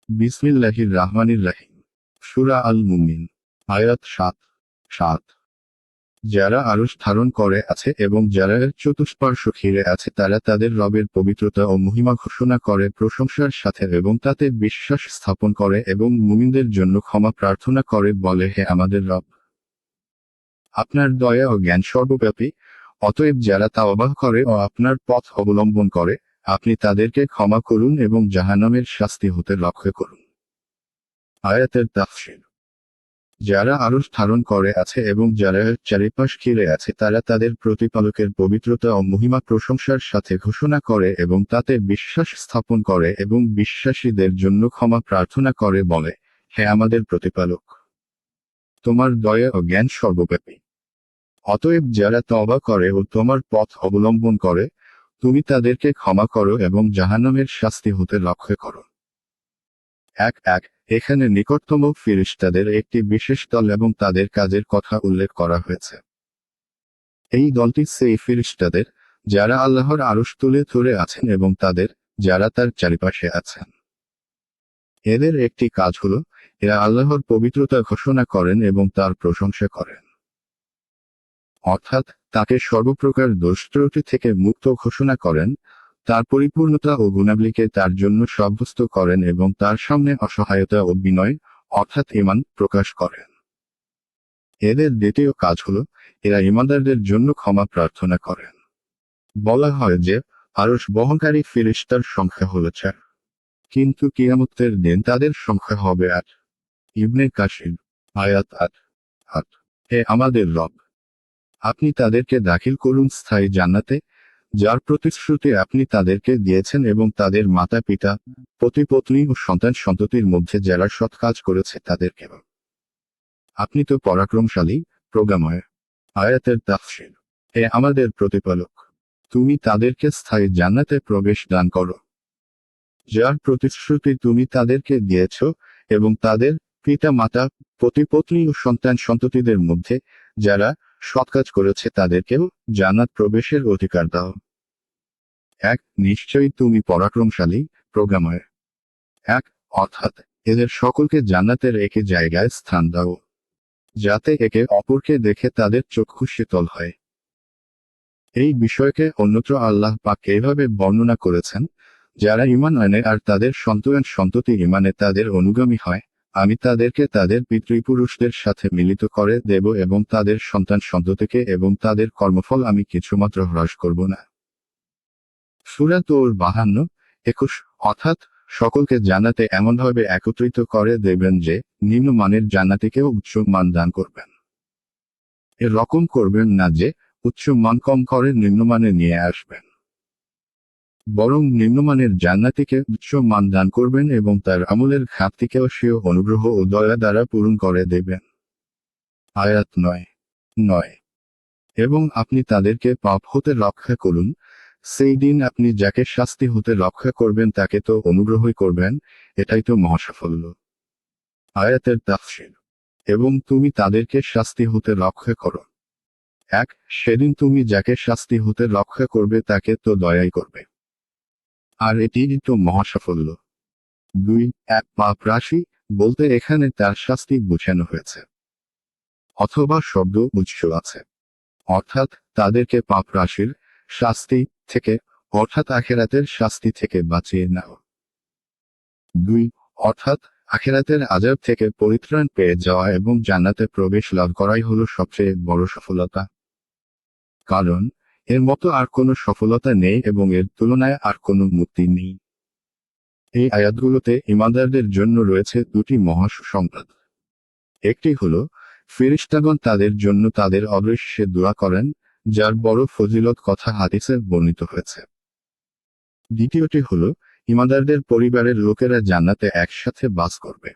বিসমিল্লাহির রাহমানির রাহিম। সূরা আল মুমিন। আয়াত ৭। যারা আরশ ধারণ করে আছে এবং যারা এর চতুষ্পার্শ্ব ঘিরে আছে তারা তাদের রবের পবিত্রতা ও মহিমা ঘোষণা করে প্রশংসার সাথে এবং তাতে বিশ্বাস স্থাপন করে এবং মুমিনদের জন্য ক্ষমা প্রার্থনা করে বলে, হে আমাদের রব, আপনার দয়া ও জ্ঞান সর্বব্যাপী, অতএব যারা তাওবাহ করে ও আপনার পথ অবলম্বন করে আপনি তাদেরকে ক্ষমা করুন এবং জাহান্নামের শাস্তি হতে রক্ষা করুন। আয়াতের তাফসীর। যারা আরশ ধারণ করে আছে এবং যারা এর চারিপাশ ঘিরে আছে তারা তাদের প্রতিপালকের পবিত্রতা ও মহিমা প্রশংসার সাথে ঘোষণা করে এবং তাতে বিশ্বাস স্থাপন করে এবং বিশ্বাসীদের জন্য ক্ষমা প্রার্থনা করে বলে, হে আমাদের প্রতিপালক, তোমার দয়া ও জ্ঞান সর্বব্যাপী, অতএব যারা তওবা করে ও তোমার পথ অবলম্বন করে তুমি তাদেরকে ক্ষমা করো এবং জাহান্নামের শাস্তি হতে রক্ষা করো। এখানে নিকটতম ফেরেশতাদের একটি বিশেষ দল এবং তাদের কাজের কথা উল্লেখ করা হয়েছে। এই দলটি সেই ফেরেশতাদের যারা আল্লাহর আরশ তুলে ধরে আছেন এবং তাদের যারা তার চারিপাশে আছেন। এদের একটি কাজ হলো এরা আল্লাহর পবিত্রতা ঘোষণা করেন এবং তার প্রশংসা করেন, অর্থাৎ তাকে সর্বপ্রকার দোষ ত্রুটি থেকে মুক্ত ঘোষণা করেন, তার পরিপূর্ণতা ও গুণাবলীকে তার জন্য সাব্যস্ত করেন এবং তার সামনে অসহায়তা ও বিনয় অর্থাৎ ঈমান প্রকাশ করেন। এদের দ্বিতীয় কাজ হলো এরা ঈমানদারদের জন্য ক্ষমা প্রার্থনা করেন। বলা হয় যে আরশ বহনকারী ফেরেশতার সংখ্যা হলো 4, কিন্তু কিয়ামতের দিন তাদের সংখ্যা হবে 8। ইবনে কাসির। আয়াত 8। হে আমাদের রব, আপনি তাদেরকে দাখিল করুন স্থায়ী জান্নাতে, যার প্রতিশ্রুতি আপনি তাদেরকে দিয়েছেন এবং তাদের মাতা পিতা, পতি-পত্নী ও সন্তান সন্ততির মধ্যে যারা সৎ কাজ করেছে তাদেরকে। আপনি তো পরাক্রমশালী, প্রজ্ঞাময়। আয়াতের তাফসীর। হে আমাদের প্রতিপালক, তুমি তাদেরকে স্থায়ী জান্নাতে প্রবেশ দান করো, যার প্রতিশ্রুতি তুমি তাদেরকে দিয়েছ, এবং তাদের পিতা মাতা, পতি-পত্নী ও সন্তান সন্ততিদের মধ্যে যারা সৎ কাজ করেছে তাদেরকেও জান্নাত প্রবেশের অধিকার দাও। নিশ্চয়ই তুমি পরাক্রমশালী, প্রজ্ঞাময়। অর্থাৎ এদের সকলকে জান্নাতের একই জায়গায় স্থান দাও, যাতে একে অপরকে দেখে তাদের চক্ষু শীতল হয়। এই বিষয়কে অন্যত্র আল্লাহ পাক এভাবে বর্ণনা করেছেন, যারা ঈমান আনে আর তাদের সন্তান সন্ততি ঈমানে তাদের অনুগামী হয়, আমি তাদেরকে তাদের পিতৃপুরুষদের সাথে মিলিত করে দেব এবং তাদের সন্তান সন্ততিকে এবং তাদের কর্মফল আমি কিছুমাত্র হ্রাস করব না। সূরা তৌর 52-21। অর্থাৎ সকলকে জান্নাতে এমনভাবে একত্রিত করে দেবেন যে নিম্নমানের জান্নাতীকেও উচ্চ মান দান করবেন। এরকম করবেন না যে উচ্চ মান কম করে নিম্নমানে নিয়ে আসবেন, বরং নিম্নমানের জান্নাতীকে উচ্চ মান দান করবেন এবং তার আমলের ঘাটতিকেও স্বীয় অনুগ্রহ ও দয়া দ্বারা পূরণ করে দেবেন। আয়াত 9। এবং আপনি তাদেরকে পাপ হতে রক্ষা করুন, সেই দিন আপনি যাকে শাস্তি হতে রক্ষা করবেন তাকে তো অনুগ্রহই করবেন, এটাই তো মহাসাফল্য। আয়াতের তাফসীর। এবং তুমি তাদেরকে শাস্তি হতে রক্ষা করো। সেদিন তুমি যাকে শাস্তি হতে রক্ষা করবে তাকে তো দয়াই করবে, আর এটিই তো মহাসাফল্য। পাপ রাশি বলতে এখানে তার শাস্তি বোঝানো হয়েছে, অথবা শব্দ উৎস আছে, অর্থাৎ তাদেরকে পাপ রাশির শাস্তি থেকে অর্থাৎ আখিরাতের শাস্তি থেকে বাঁচিয়ে নাও। অর্থাৎ আখিরাতের আযাব থেকে পরিত্রাণ পেয়ে যাওয়া এবং জান্নাতে প্রবেশ লাভ করাই হলো সবচেয়ে বড় সফলতা, কারণ এর মতো আর কোনো সফলতা নেই এবং এর তুলনায় আর কোনো মুক্তি নেই। এই আয়াতগুলোতে ঈমানদারদের জন্য রয়েছে দুটি মহা সুসংবাদ। একটি হলো ফেরেশতাগণ তাদের জন্য তাদের অদৃশ্যে দোয়া করেন, যার বড় ফজিলত কথা হাদিসে বর্ণিত হয়েছে। দ্বিতীয়টি হলো ঈমানদারদের পরিবারের লোকেরা জান্নাতে একসাথে বাস করবে।